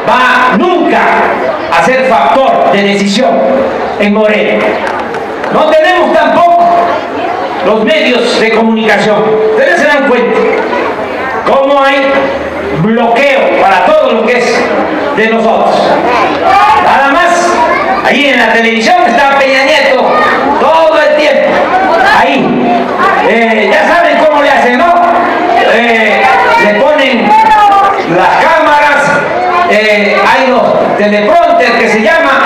S7: va nunca a ser factor de decisión en Morena. No tenemos tampoco los medios de comunicación. Ustedes se dan cuenta cómo hay bloqueo para todo lo que es de nosotros. Nada más, ahí en la televisión está Peña Nieto todo el tiempo. Ahí. Ya saben cómo le hacen, ¿no? Le ponen las cámaras, hay los teleprompters que se llama,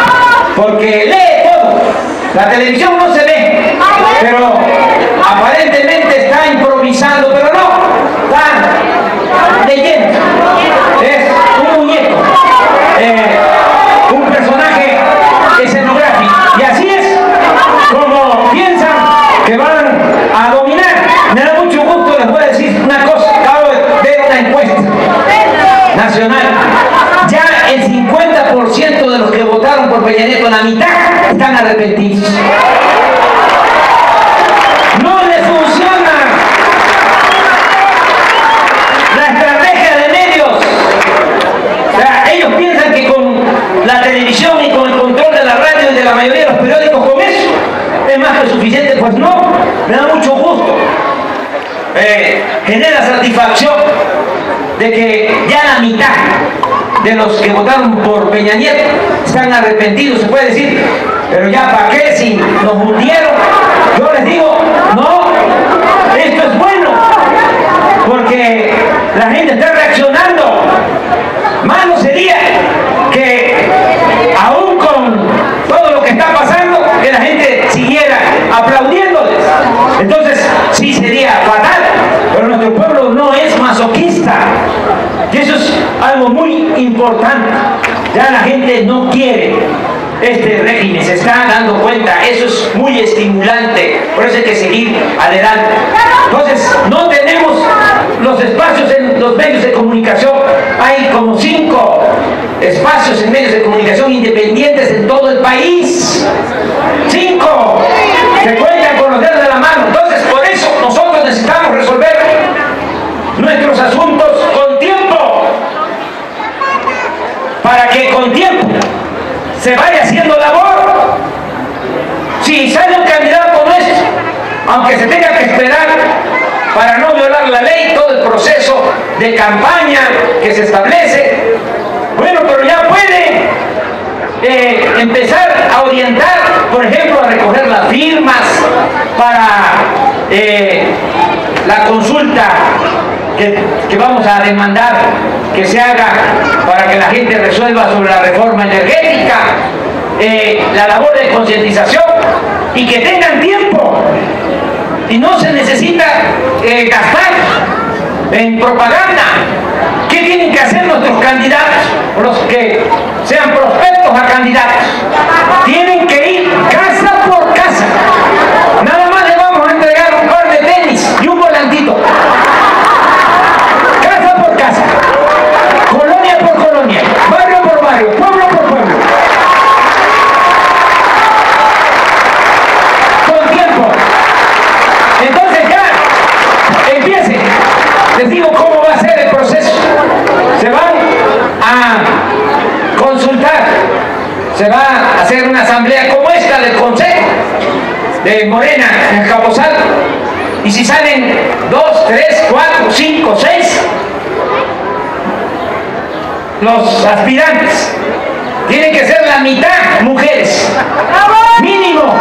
S7: porque lee todo. La televisión no se ve, pero aparentemente está improvisando, pero no, está leyendo. Es un muñeco, un personaje escenográfico. Y así es como piensan que van a dominar. Me da mucho gusto, les voy a decir una cosa. Acabo de ver una encuesta nacional. Ya el 50% de los que votaron por Peña Nieto, la mitad, están arrepentidos. No les funciona la estrategia de medios. O sea, ellos piensan que con la televisión y con el control de la radio y de la mayoría de los periódicos, con eso es más que suficiente. Pues no, me da mucho gusto. Genera satisfacción de que ya la mitad de los que votaron por Peña Nieto están arrepentidos, se puede decir, pero ya para qué si nos hundieron. Yo les digo, no, esto es bueno, porque la gente está reaccionando. Malo sería que aún con todo lo que está pasando, que la gente siguiera aplaudiéndoles. Entonces sí sería fatal, pero nuestro pueblo no es masoquista, y eso es algo muy importante. Ya la gente no quiere este régimen, se está dando cuenta. Eso es muy estimulante, por eso hay que seguir adelante. Entonces no tenemos los espacios en los medios de comunicación. Hay como 5 espacios en medios de comunicación independientes en todo el país. 5 se cuentan con los dedos de la mano. Entonces por eso nosotros necesitamos resolver nuestros asuntos con tiempo, para que con tiempo se vaya haciendo labor. Si sale un candidato nuestro, aunque se tenga que esperar para no violar la ley, todo el proceso de campaña que se establece, bueno, pero ya puede empezar a orientar, por ejemplo, a recoger las firmas para la consulta que vamos a demandar que se haga para que la gente resuelva sobre la reforma energética, la labor de concientización, y que tengan tiempo y no se necesita gastar en propaganda. ¿Qué tienen que hacer nuestros candidatos, los que sean prospectos a candidatos? Tienen que ir casa por casa. Nada más le vamos a entregar un par de tenis y un volantito. Casa por casa, colonia por colonia, barrio por barrio, pueblo por pueblo. Con tiempo. Entonces ya empiecen. Les digo cómo va a ser el proceso. Se van a consultar, se va a hacer una asamblea como esta del Consejo de Morena en el Capozal, y si salen 2, 3, 4, 5, 6 los aspirantes, tienen que ser la mitad mujeres, mínimo.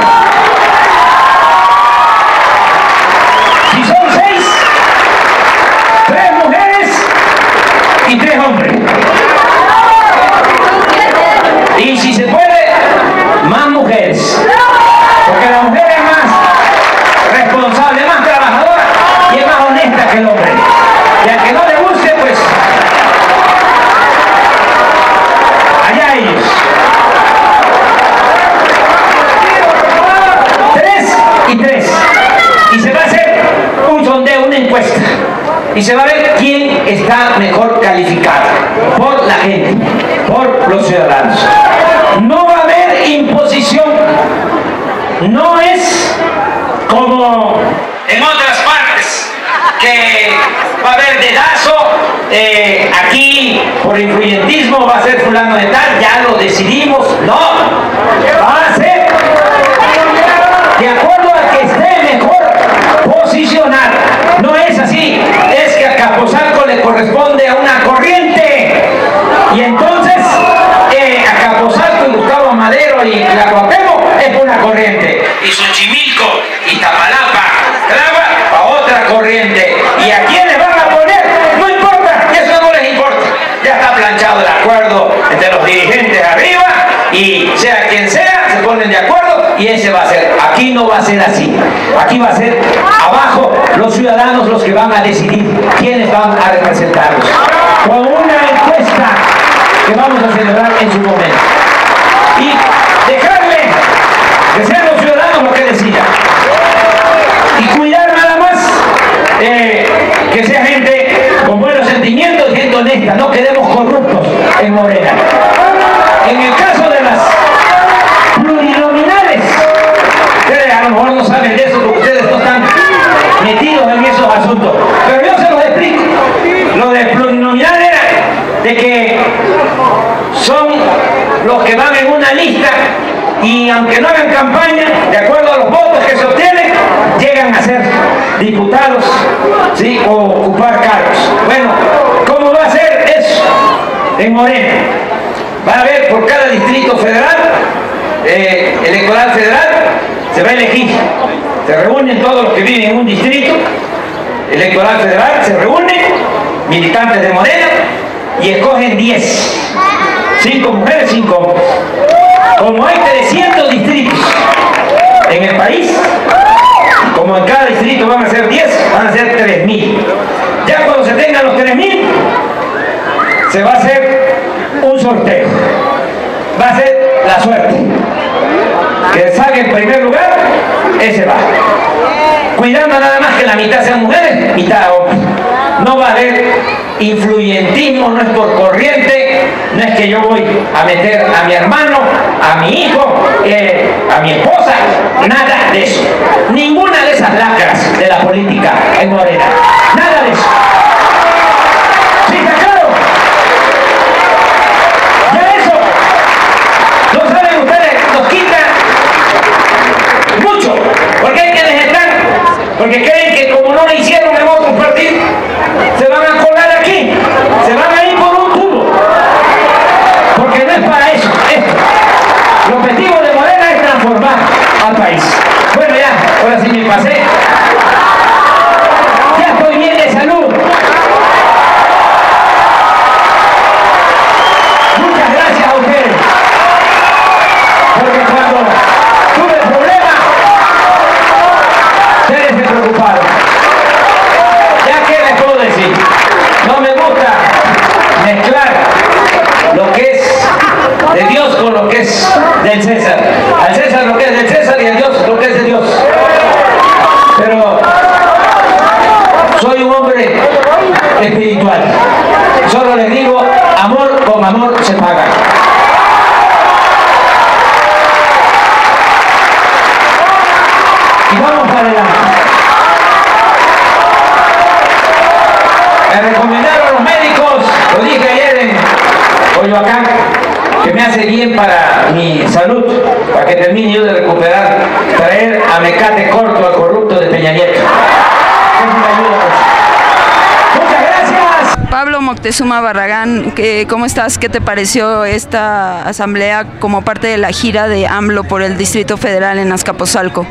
S7: Si son 6, y se va a ver quién está mejor calificado por la gente, por los ciudadanos. No va a haber imposición, no es como en otras partes que va a haber dedazo, aquí por influyentismo va a ser fulano de tal, ya lo decidimos. No, va a ser de acuerdo a que esté mejor posicionado. No es así, es que a Capozalco le corresponde a una corriente, y entonces a Capozalco y Gustavo Madero y la Cuauhtémoc es una corriente, y Xochimilco y Tapalapa, Tláhuac, a otra corriente. ¿Y a quién le van a poner? No importa, eso no les importa. Ya está planchado el acuerdo entre los dirigentes arriba, y sea quien sea, se ponen de acuerdo y ese va a ser. Aquí no va a ser así. Aquí va a ser abajo los ciudadanos los que van a decidir quiénes van a representarlos, con una encuesta que vamos a celebrar en su momento, y dejarle que sean los ciudadanos los que decidan, y cuidar nada más que sea gente con buenos sentimientos y gente honesta. No queremos corruptos en Morena. En el caso de las plurinominales, ustedes a lo mejor no saben de eso porque ustedes no están metidos en esos asuntos, pero yo se los explico. Lo de plurinominal era de que son los que van en una lista y aunque no hagan campaña, de acuerdo a los votos que se obtienen, llegan a ser diputados, ¿sí?, o ocupar cargos. Bueno, ¿cómo va a ser eso en Morena? Va a haber por cada distrito federal, electoral federal, se va a elegir. Se reúnen todos los que viven en un distrito electoral federal, se reúnen militantes de Morena y escogen 10. 5 mujeres, 5 hombres. Como hay 300 distritos en el país, como en cada distrito van a ser 10, van a ser 3.000. Ya cuando se tengan los 3.000, se va a hacer un sorteo. Va a ser la suerte. Que salga en primer lugar, ese va. Cuidando nada más que la mitad sean mujeres, mitad hombres. No va a haber influyentismo, no es por corriente, no es que yo voy a meter a mi hermano, a mi hijo, a mi esposa, nada de eso. Ninguna de esas lacras de la política en Morena, nada de eso. ¿Sí está claro? Ya eso, no saben ustedes, nos quita mucho, porque hay quienes están, porque creen que como no lo hicieron en otros partidos, se van a colar aquí, se van a ir por un tubo, porque no es para eso. El objetivo de Morena es transformar al país. Bueno, ya, ahora sí me pasé. Ya estoy bien de salud. Muchas gracias a ustedes, porque cuando tuve el problema, ustedes se preocuparon. Ya que les puedo decir, no me gusta mezclar lo que es de Dios con lo que es del César. Al César lo que es del César y a Dios lo que es de Dios. Pero soy un hombre espiritual. Solo les digo, amor con amor se paga. Y vamos para adelante. Me recomendaron los médicos, lo dije ayer en Coyoacán, que me hace bien para mi salud, para que termine yo de recuperar, traer a Mecate Corto, al corrupto de Peña Nieto. Eso me ayuda mucho. Muchas gracias.
S8: Pablo Moctezuma Barragán, ¿cómo estás? ¿Qué te pareció esta asamblea como parte de la gira de AMLO por el Distrito Federal en Azcapotzalco?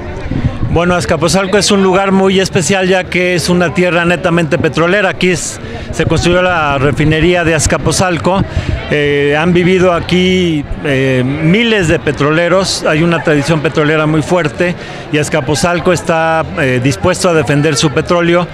S2: Bueno, Azcapotzalco es un lugar muy especial ya que es una tierra netamente petrolera. Aquí se construyó la refinería de Azcapotzalco. Han vivido aquí miles de petroleros, hay una tradición petrolera muy fuerte y Azcapotzalco está dispuesto a defender su petróleo.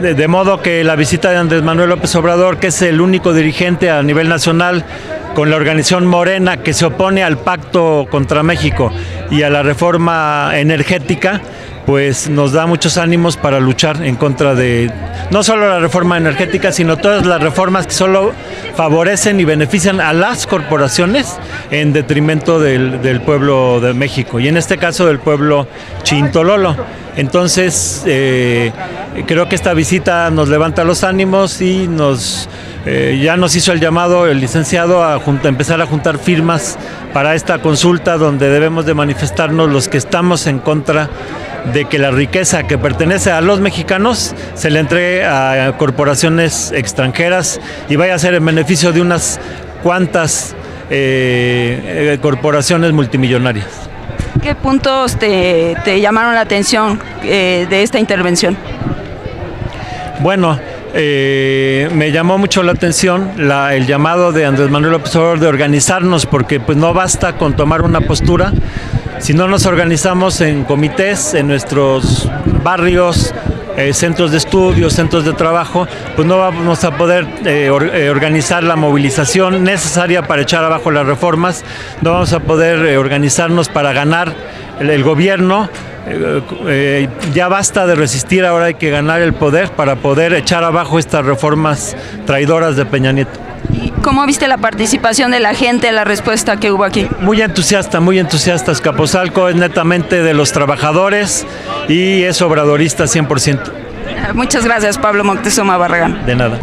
S2: De modo que la visita de Andrés Manuel López Obrador, que es el único dirigente a nivel nacional con la organización Morena que se opone al pacto contra México y a la reforma energética,
S9: pues nos da muchos ánimos para luchar en contra de no solo la reforma energética, sino todas las reformas que solo favorecen y benefician a las corporaciones en detrimento del pueblo de México, y en este caso del pueblo chintololo. Entonces, creo que esta visita nos levanta los ánimos y ya nos hizo el llamado el licenciado a empezar a juntar firmas para esta consulta, donde debemos de manifestarnos los que estamos en contra de que la riqueza que pertenece a los mexicanos se le entregue a corporaciones extranjeras y vaya a ser en beneficio de unas cuantas corporaciones multimillonarias.
S8: ¿Qué puntos te llamaron la atención de esta intervención?
S9: Bueno, me llamó mucho la atención el llamado de Andrés Manuel López Obrador de organizarnos, porque pues no basta con tomar una postura. Si no nos organizamos en comités, en nuestros barrios, centros de estudio, centros de trabajo, pues no vamos a poder organizar la movilización necesaria para echar abajo las reformas, no vamos a poder organizarnos para ganar el gobierno. Ya basta de resistir, ahora hay que ganar el poder para poder echar abajo estas reformas traidoras de Peña Nieto.
S8: ¿Y cómo viste la participación de la gente, la respuesta que hubo aquí?
S9: Muy entusiasta, muy entusiasta. Azcapotzalco es netamente de los trabajadores y es obradorista 100%.
S8: Muchas gracias, Pablo Moctezuma Barragán.
S9: De nada.